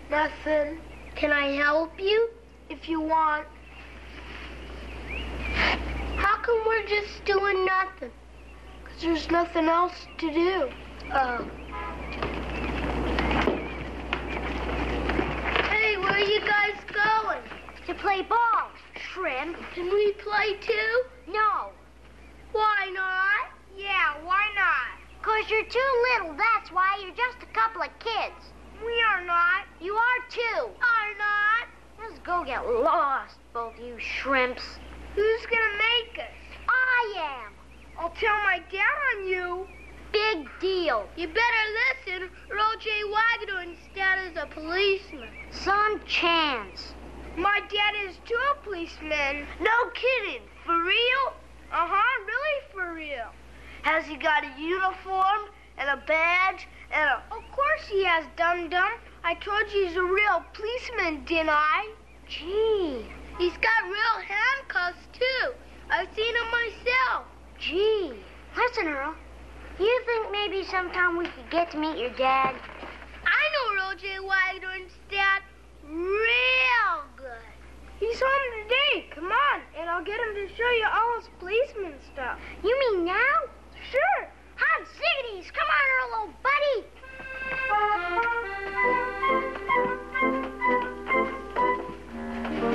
Nothing. Can I help you? If you want. How come we're just doing nothing? Because there's nothing else to do. Oh. Hey, where are you guys going? To play ball, Shrimp. Can we play too? No. Why not? Yeah, why not? 'Cause you're too little, that's why. You're just a couple of kids. We are not. You are too. Are not. Let's go get lost, both you shrimps. Who's gonna make us? I am. I'll tell my dad on you. Big deal. You better listen, or old Jay Wagadorn's dad is a policeman. Some chance. My dad is too a policeman. No kidding. For real? Uh-huh, really for real. Has he got a uniform and a badge and a... Of course he has, dum-dum. I told you he's a real policeman, didn't I? Gee. He's got real handcuffs, too. I've seen him myself. Gee. Listen, Earl. You think maybe sometime we could get to meet your dad? I know Earl J. Wagadorn's dad real good. He's home today. Come on, and I'll get him to show you all his policeman stuff. You mean now? Sure. Hot ziggities. Come on, Earl, old buddy.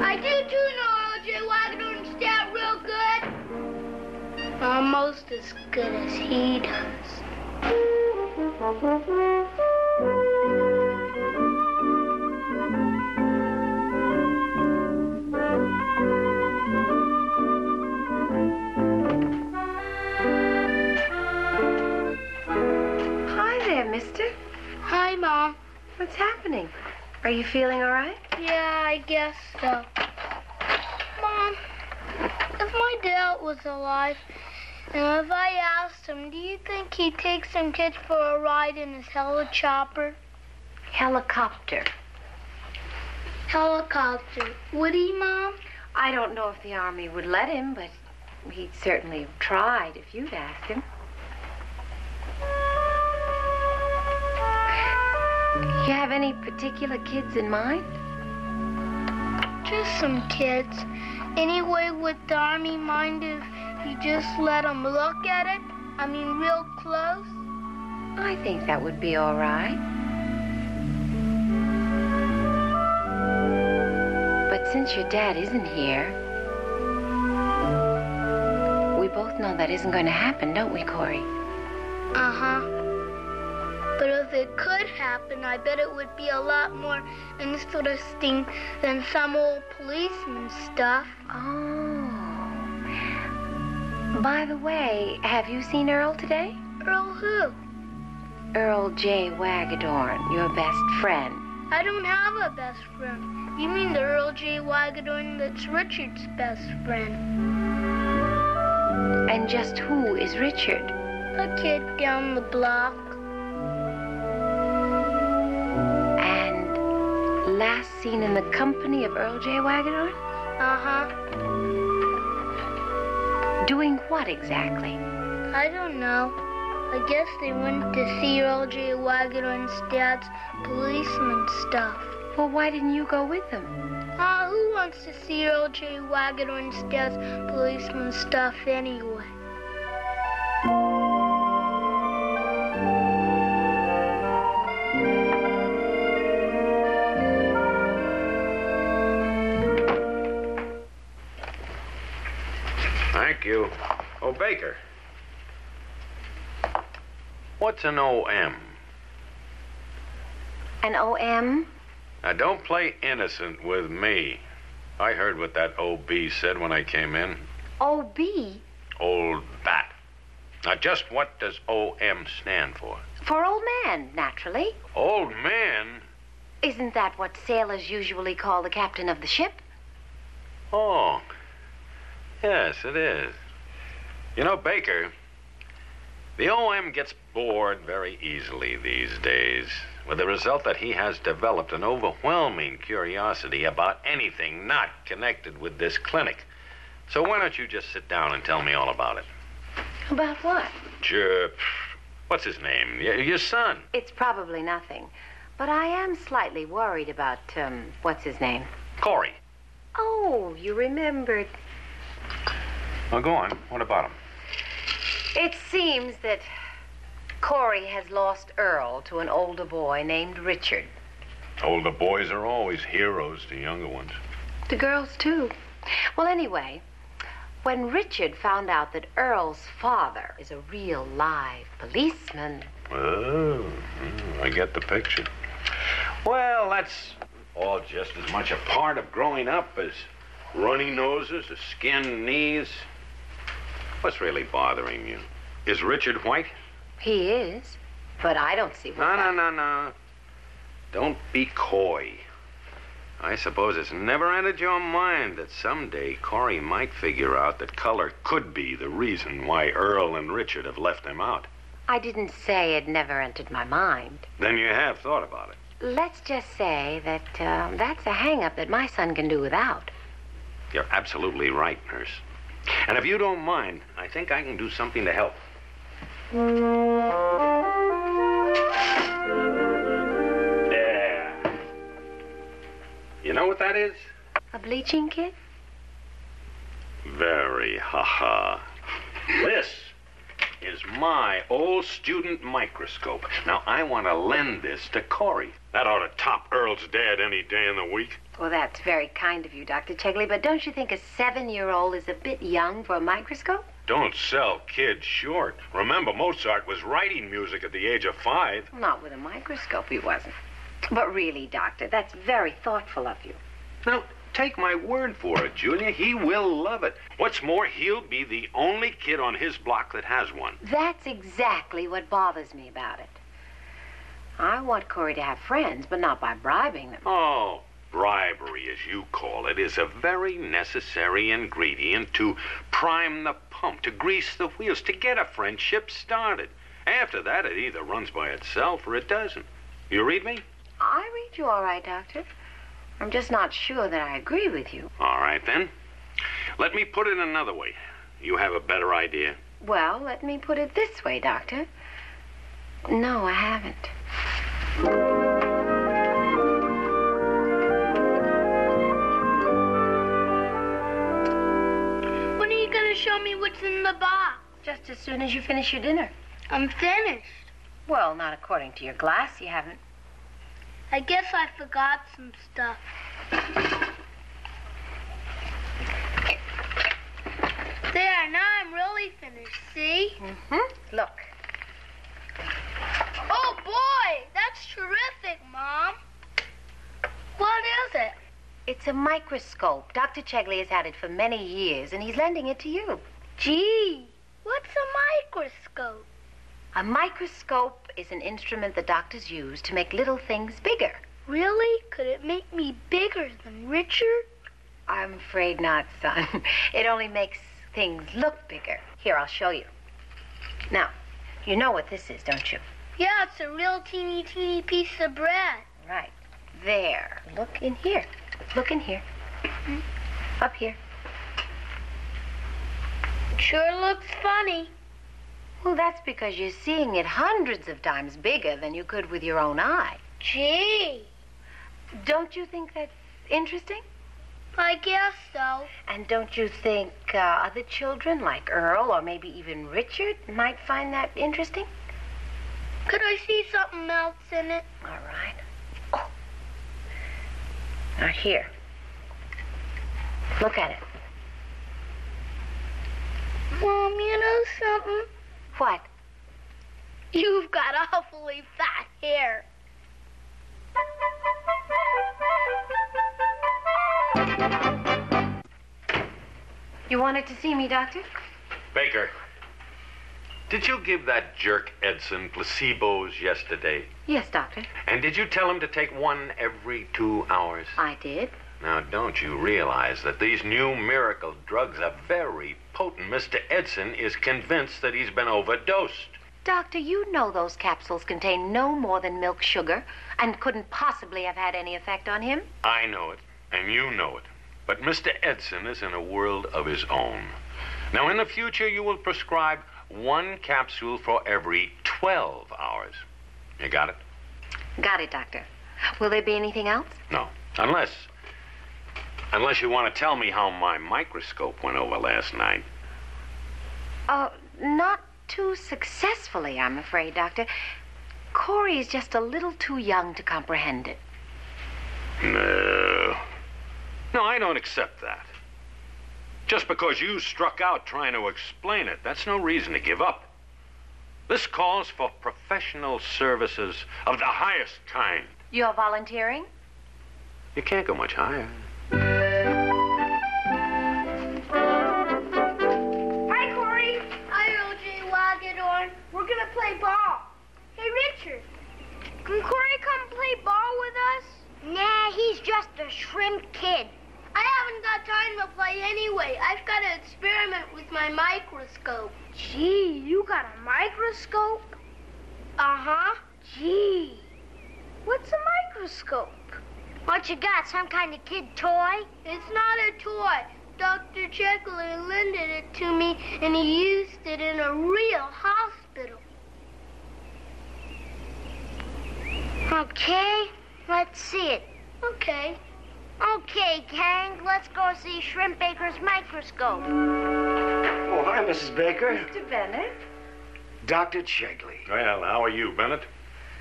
I do too know Earl J. Wagadorn's dad real good. Almost as good as he does. Hi there, mister. Hi, Mom. What's happening? Are you feeling all right? Yeah, I guess so. Mom, if my dad was alive, and if I asked him, do you think he'd take some kids for a ride in his helicopter? Helicopter. Helicopter. Would he, Mom? I don't know if the Army would let him, but he'd certainly have tried if you'd asked him. You have any particular kids in mind? Just some kids. Anyway, would the Army mind if you just let them look at it? I mean, real close? I think that would be all right. But since your dad isn't here, we both know that isn't going to happen, don't we, Corey? Uh-huh. But if it could happen, I bet it would be a lot more interesting than some old policeman stuff. Oh. By the way, have you seen Earl today? Earl who? Earl J. Wagadorn, your best friend. I don't have a best friend. You mean the Earl J. Wagadorn that's Richard's best friend. And just who is Richard? A kid down the block. Last seen in the company of Earl J. Wagadorn? Uh-huh. Doing what exactly? I don't know. I guess they went to see Earl J. Wagadorn's dad's policeman stuff. Well, why didn't you go with them? Who wants to see Earl J. Wagadorn's dad's policeman stuff anyway? Thank you. Oh, Baker. What's an OM? An OM? Now, don't play innocent with me. I heard what that OB said when I came in. OB? Old Bat. Now, just what does OM stand for? For old man, naturally. Old man? Isn't that what sailors usually call the captain of the ship? Oh. Yes, it is. You know, Baker, the OM gets bored very easily these days, with the result that he has developed an overwhelming curiosity about anything not connected with this clinic. So why don't you just sit down and tell me all about it? About what? Sure. What's his name? Your son. It's probably nothing. But I am slightly worried about, what's his name? Corey. Oh, you remembered. Well, go on. What about him? It seems that Corey has lost Earl to an older boy named Richard. Older boys are always heroes to younger ones. The girls, too. Well, anyway, when Richard found out that Earl's father is a real live policeman... Oh, I get the picture. Well, that's all just as much a part of growing up as runny noses or skinned knees. What's really bothering you? Is Richard white? He is, but I don't see what... No. Don't be coy. I suppose it's never entered your mind that someday Corey might figure out that color could be the reason why Earl and Richard have left him out. I didn't say it never entered my mind. Then you have thought about it. Let's just say that that's a hang-up that my son can do without. You're absolutely right, Nurse. And if you don't mind, I think I can do something to help. There. You know what that is? A bleaching kit? Very ha-ha. This is my old student microscope. Now, I want to lend this to Corey. That ought to top Earl's dad any day in the week. Well, that's very kind of you, Dr. Chegley, but don't you think a 7-year-old is a bit young for a microscope? Don't sell kids short. Remember, Mozart was writing music at the age of 5. Not with a microscope, he wasn't. But really, Doctor, that's very thoughtful of you. Now, take my word for it, Julia. He will love it. What's more, he'll be the only kid on his block that has one. That's exactly what bothers me about it. I want Corey to have friends, but not by bribing them. Oh, bribery, as you call it, is a very necessary ingredient to prime the pump, to grease the wheels, to get a friendship started. After that, it either runs by itself or it doesn't. You read me? I read you all right, Doctor. I'm just not sure that I agree with you. All right, then. Let me put it another way. You have a better idea? Well, let me put it this way, Doctor. No, I haven't. When are you going to show me what's in the box? Just as soon as you finish your dinner. I'm finished. Well, not according to your glass, you haven't. I guess I forgot some stuff. There, now I'm really finished, see? Mm-hmm. Look. Oh, boy, that's terrific, Mom. What is it? It's a microscope. Dr. Chegley has had it for many years, and he's lending it to you. Gee, what's a microscope? A microscope is an instrument the doctors use to make little things bigger. Really? Could it make me bigger than Richard? I'm afraid not, son. It only makes things look bigger. Here, I'll show you. Now, you know what this is, don't you? Yeah, it's a real teeny piece of bread. Right. There. Look in here. Look in here. Up here. Sure looks funny. Well, that's because you're seeing it hundreds of times bigger than you could with your own eye. Gee. Don't you think that's interesting? I guess so. And don't you think other children, like Earl or maybe even Richard, might find that interesting? Could I see something else in it? All right. Oh. Now, here. Look at it. Mom, you know something? What? You've got awfully fat hair. You wanted to see me, Doctor? Baker, did you give that jerk Edson placebos yesterday? Yes, Doctor. And did you tell him to take one every 2 hours? I did. Now, don't you realize that these new miracle drugs are very potent? Mr. Edson is convinced that he's been overdosed. Doctor, you know those capsules contain no more than milk sugar and couldn't possibly have had any effect on him. I know it, and you know it. But Mr. Edson is in a world of his own. Now, in the future, you will prescribe one capsule for every 12 hours. You got it? Got it, Doctor. Will there be anything else? No. Unless you want to tell me how my microscope went over last night. Not too successfully, I'm afraid, Doctor. Corey is just a little too young to comprehend it. No. No, I don't accept that. Just because you struck out trying to explain it, that's no reason to give up. This calls for professional services of the highest kind. You're volunteering? You can't go much higher. Hi, Corey. Hi, O.J. Wagadorn. We're going to play ball. Hey, Richard. Can Corey come play ball with us? Nah, he's just a shrimp kid. I haven't got time to play anyway. I've got to experiment with my microscope. Gee, you got a microscope? Uh-huh. Gee, what's a microscope? What you got, some kind of kid toy? It's not a toy. Dr. Chegley lended it to me, and he used it in a real hospital. Okay, let's see it. Okay. Okay, gang, let's go see Shrimp Baker's microscope. Oh, hi, Mrs. Baker. Mr. Bennett? Dr. Chegley. Well, how are you, Bennett?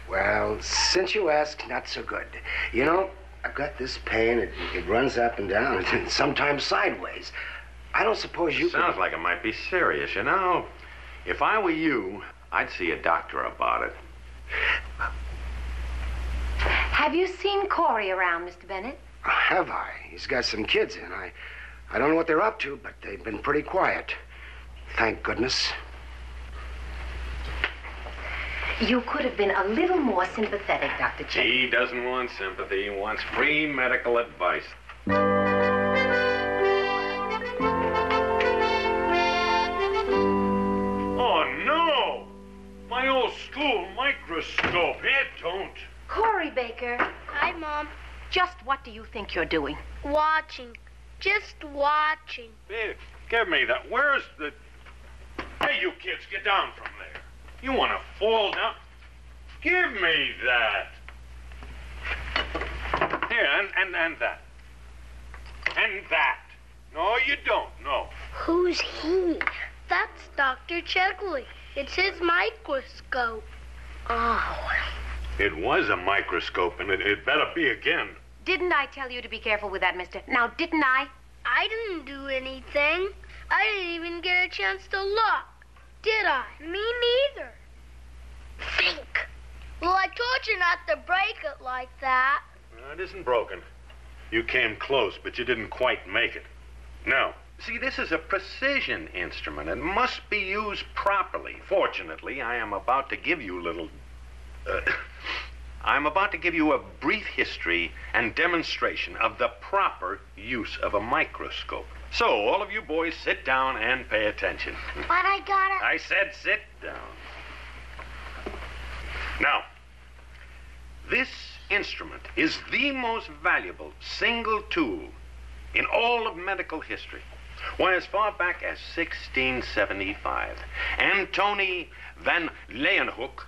Well, since you asked, not so good. You know, I've got this pain. It runs up and down, and sometimes sideways. I don't suppose you Sounds like it might be serious, you know. If I were you, I'd see a doctor about it. Have you seen Corey around, Mr. Bennett? Have I? He's got some kids in. I don't know what they're up to, but they've been pretty quiet. Thank goodness. You could have been a little more sympathetic, Dr. Chegley. He doesn't want sympathy. He wants free medical advice. Oh, no! My old school microscope. It don't. Corey Baker, Hi, Mom. just what do you think you're doing? Watching. Just watching. Hey, give me that. Where's the... Hey, you kids, get down from there. You want to fall down? Give me that. Here, and that. And that. No, you don't. No. Who's he? That's Dr. Chegley. It's his microscope. Oh. It was a microscope, and it better be again. Didn't I tell you to be careful with that, mister? Now, didn't I? I didn't do anything. I didn't even get a chance to look. Did I? Me neither. Think. Well, I told you not to break it like that. It isn't broken. You came close, but you didn't quite make it. No. See, this is a precision instrument. It must be used properly. Fortunately, I am about to give you I'm about to give you a brief history and demonstration of the proper use of a microscope. So, all of you boys sit down and pay attention. But I gotta... I said sit down. Now, this instrument is the most valuable single tool in all of medical history. Why, as far back as 1675, Antony van Leeuwenhoek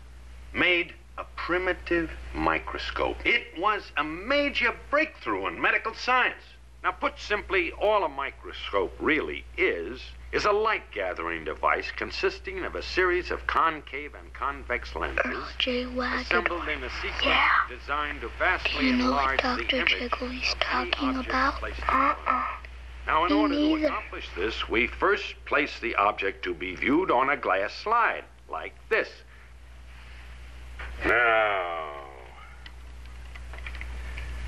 made a primitive microscope. It was a major breakthrough in medical science. Now, put simply, all a microscope really is a light-gathering device consisting of a series of concave and convex lenses J. assembled in a sequence Yeah. designed to vastly You know what enlarge the Dr. image Chegley's of any talking object about? placed in front of us. Now, in Me order to neither. accomplish this, we first place the object to be viewed on a glass slide, like this.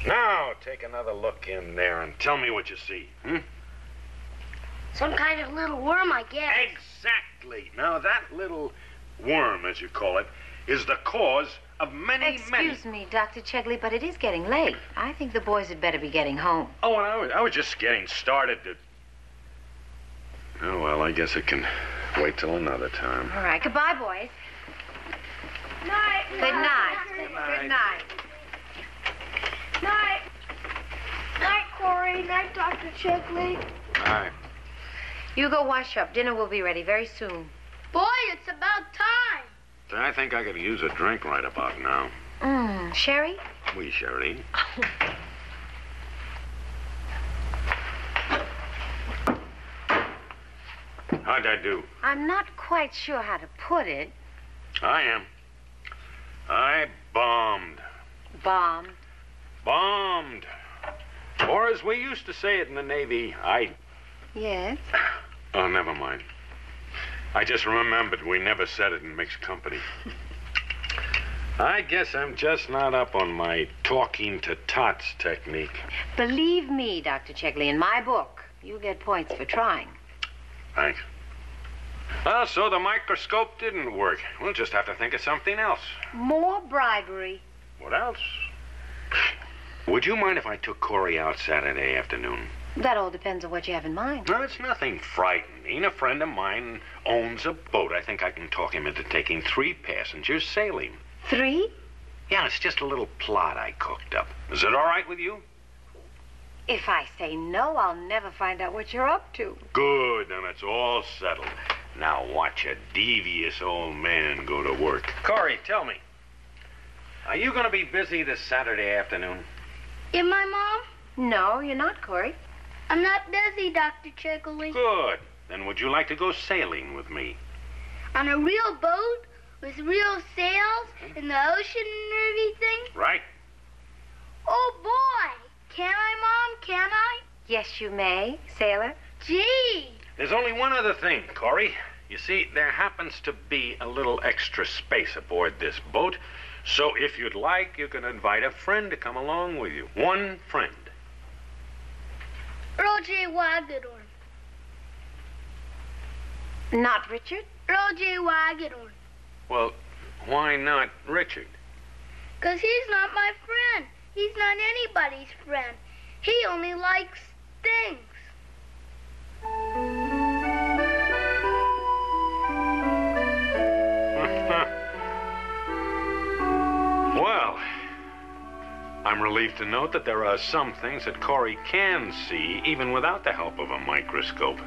Now, take another look in there and tell me what you see. Some kind of little worm, I guess. Exactly. Now, that little worm, as you call it, is the cause of many. Excuse me, Dr. Chegley, but it is getting late. I think the boys had better be getting home. Oh, and I was just getting started to... Oh, well, I guess it can wait till another time. All right, goodbye, boys. Night. Good night. Good night. Night. Night, Corey. Night, Dr. Chegley. All right. You go wash up. Dinner will be ready very soon. Boy, it's about time. I think I could use a drink right about now. Sherry? Oui, Sherry. How'd I do? I'm not quite sure how to put it. I am. I bombed. Bombed. Bombed. Or as we used to say it in the Navy, Yes? Oh, never mind. I just remembered we never said it in mixed company. I guess I'm just not up on my talking to tots technique. Believe me, Dr. Chegley, in my book, you get points for trying. Thanks. Well, so the microscope didn't work. We'll just have to think of something else. More bribery. What else? Would you mind if I took Corey out Saturday afternoon? That all depends on what you have in mind. No, it's nothing frightening. A friend of mine owns a boat. I think I can talk him into taking 3 passengers sailing. 3? Yeah, it's just a little plot I cooked up. Is it all right with you? If I say no, I'll never find out what you're up to. Good, then it's all settled. Now watch a devious old man go to work. Corey, tell me, are you going to be busy this Saturday afternoon? Am I, Mom? No, you're not, Corey. I'm not busy, Dr. Chegley. Good. Then would you like to go sailing with me? On a real boat with real sails in the ocean and everything? Right. Oh, boy. Can I, Mom? Can I? Yes, you may, sailor. Gee. There's only one other thing, Corey. You see, there happens to be a little extra space aboard this boat. So if you'd like, you can invite a friend to come along with you. One friend. Earl J. Wagedorn. Not Richard? Earl J. Wagedorn. Well, why not Richard? 'Cause he's not my friend. He's not anybody's friend. He only likes things. Well, I'm relieved to note that there are some things that Corey can see even without the help of a microscope.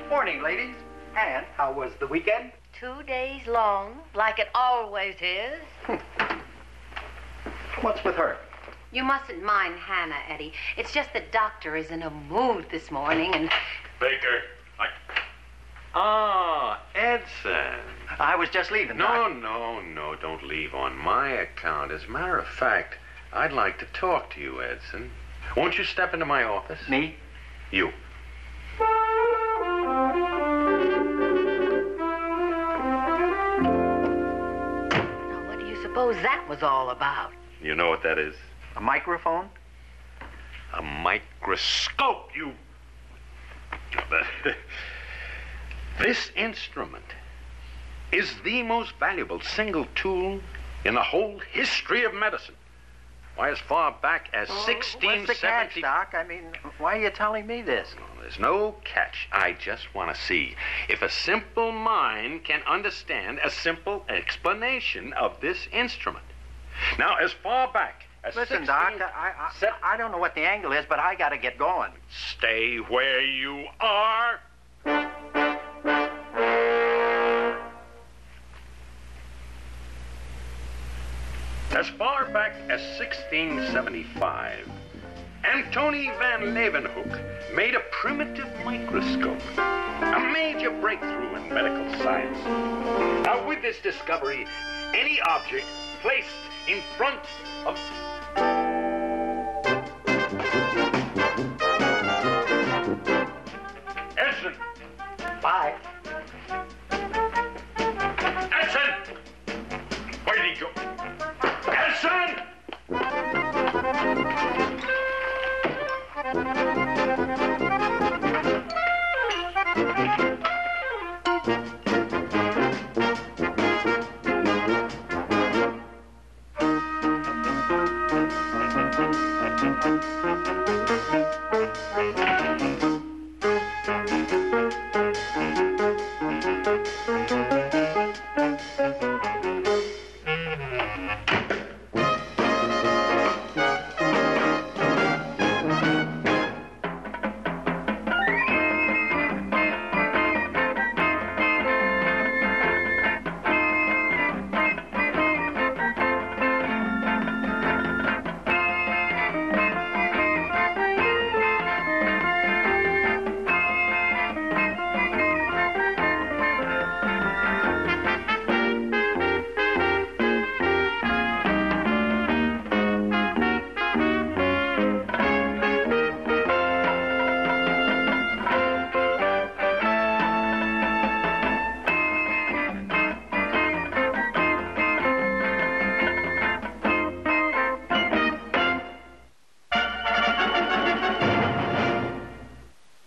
Morning, ladies. And how was the weekend? 2 days long, like it always is. What's with her? You mustn't mind Hannah, Eddie. It's just the doctor is in a mood this morning, and... Baker, Ah, Edson. I was just leaving. No, don't leave on my account. As a matter of fact, I'd like to talk to you, Edson. Won't you step into my office? Me? You. Now, what do you suppose that was all about? You know what that is? A microphone? A microscope, you... This instrument is the most valuable single tool in the whole history of medicine. Why, as far back as 1670... What's the catch, Doc? I mean, why are you telling me this? Well, there's no catch. I just want to see if a simple mind can understand a simple explanation of this instrument. Now, as far back as Listen, Doc, I don't know what the angle is, but I got to get going. Stay where you are. As far back as 1675, Antony van Leeuwenhoek made a primitive microscope, a major breakthrough in medical science. Now, with this discovery, any object placed in front of